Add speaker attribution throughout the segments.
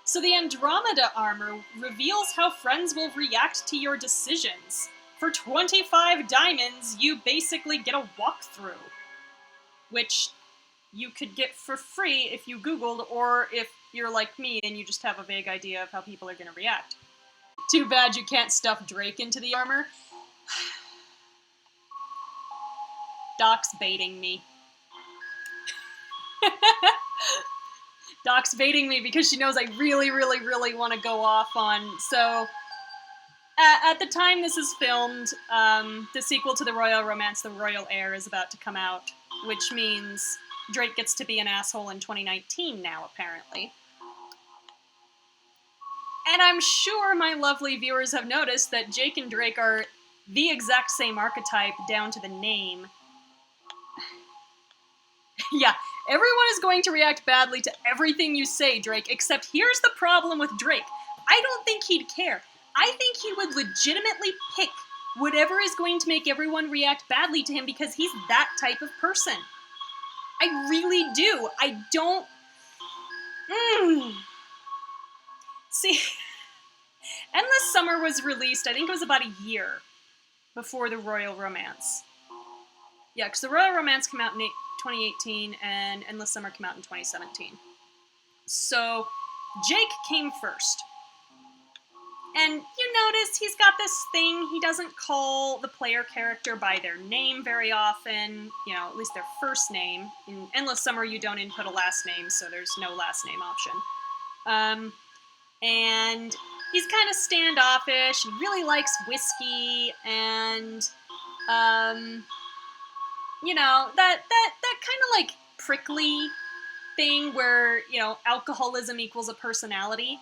Speaker 1: So the Andromeda armor reveals how friends will react to your decisions. For 25 diamonds, you basically get a walkthrough, which you could get for free if you Googled, or if you're like me and you just have a vague idea of how people are going to react. Too bad you can't stuff Drake into the armor. Doc's baiting me. Doc's baiting me because she knows I really, really, really want to go off on... So, at the time this is filmed, the sequel to The Royal Romance, The Royal Heir, is about to come out, which means Drake gets to be an asshole in 2019 now, apparently. And I'm sure my lovely viewers have noticed that Jake and Drake are the exact same archetype down to the name. Yeah, everyone is going to react badly to everything you say, Drake, except here's the problem with Drake. I don't think he'd care. I think he would legitimately pick whatever is going to make everyone react badly to him because he's that type of person. I really do. I don't... See, Endless Summer was released, I think it was about a year before The Royal Romance. Yeah, because The Royal Romance came out in 2018, and Endless Summer came out in 2017. So, Jake came first. And you notice he's got this thing, he doesn't call the player character by their name very often, you know, at least their first name. In Endless Summer, you don't input a last name, so there's no last name option. And he's kind of standoffish, he really likes whiskey, and, you know, that kind of, like, prickly thing where, you know, alcoholism equals a personality.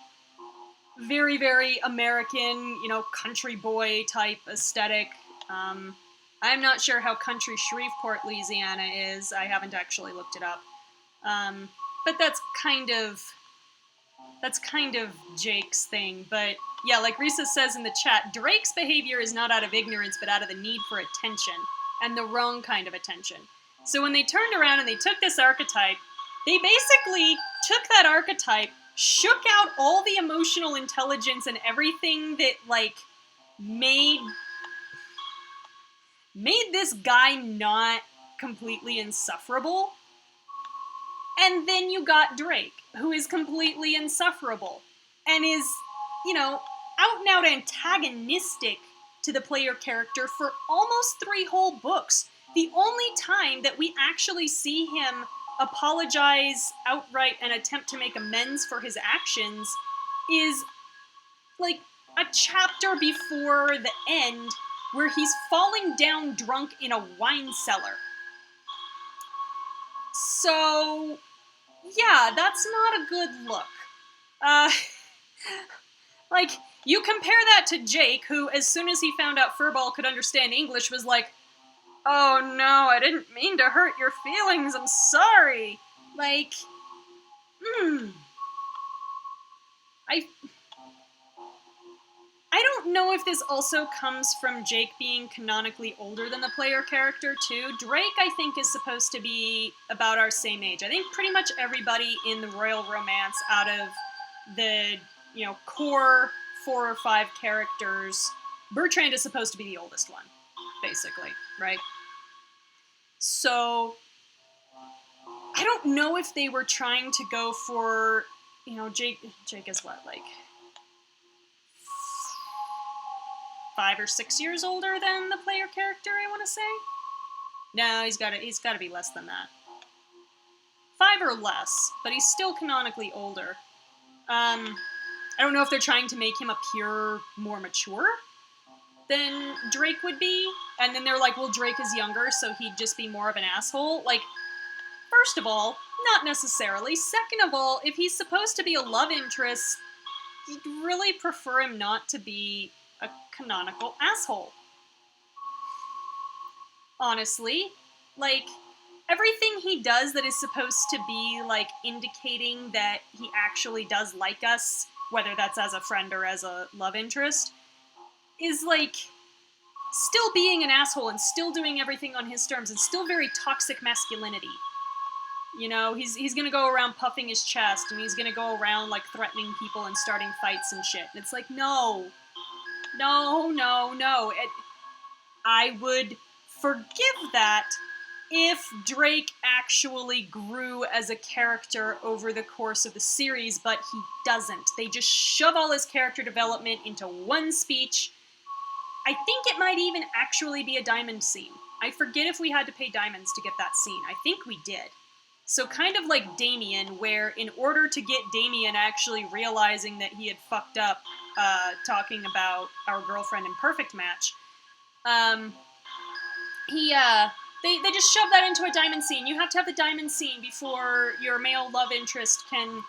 Speaker 1: Very, very American, you know, country boy type aesthetic. I'm not sure how country Shreveport, Louisiana is. I haven't actually looked it up. But that's kind of Jake's thing. But yeah, like Risa says in the chat, Drake's behavior is not out of ignorance, but out of the need for attention, and the wrong kind of attention. So when they turned around and they took this archetype, they basically took that archetype, shook out all the emotional intelligence and everything that, like, made this guy not completely insufferable. And then you got Drake, who is completely insufferable, and is, you know, out and out antagonistic to the player character for almost 3 whole books. The only time that we actually see him apologize outright and attempt to make amends for his actions is, like, a chapter before the end where he's falling down drunk in a wine cellar. So, yeah, that's not a good look. Like, you compare that to Jake, who, as soon as he found out Furball could understand English, was like, "Oh no, I didn't mean to hurt your feelings, I'm sorry." Like, I don't know if this also comes from Jake being canonically older than the player character, too. Drake, I think, is supposed to be about our same age. I think pretty much everybody in the Royal Romance, out of the, you know, core 4 or 5 characters, Bertrand is supposed to be the oldest one, basically, right? So, I don't know if they were trying to go for, you know, Jake is what, like 5 or 6 years older than the player character, I want to say? No, he's got to be less than that. 5 or less, but he's still canonically older. I don't know if they're trying to make him appear more mature than Drake would be, and then they're like, well, Drake is younger, so he'd just be more of an asshole. Like, first of all, not necessarily. Second of all, if he's supposed to be a love interest, you'd really prefer him not to be a canonical asshole. Honestly, like, everything he does that is supposed to be, like, indicating that he actually does like us, whether that's as a friend or as a love interest, is, like, still being an asshole and still doing everything on his terms and still very toxic masculinity. You know, he's gonna go around puffing his chest, and he's gonna go around, like, threatening people and starting fights and shit. And it's like, no. No, no, no. I would forgive that if Drake actually grew as a character over the course of the series, but he doesn't. They just shove all his character development into one speech. I think it might even actually be a diamond scene. I forget if we had to pay diamonds to get that scene. I think we did. So kind of like Damien, where in order to get Damien actually realizing that he had fucked up talking about Our Girlfriend in Perfect Match, they just shove that into a diamond scene. You have to have the diamond scene before your male love interest can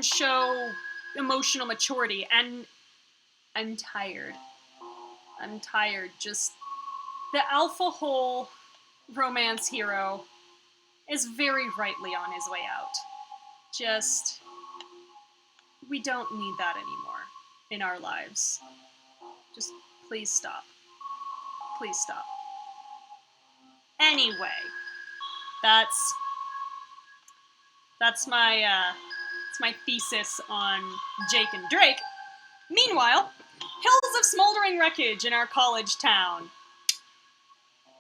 Speaker 1: show emotional maturity. And I'm tired. I'm tired. Just the alpha hole romance hero is very rightly on his way out. Just, we don't need that anymore in our lives. Just please stop. Please stop. Anyway, that's my thesis on Jake and Drake. Meanwhile, hills of smoldering wreckage in our college town.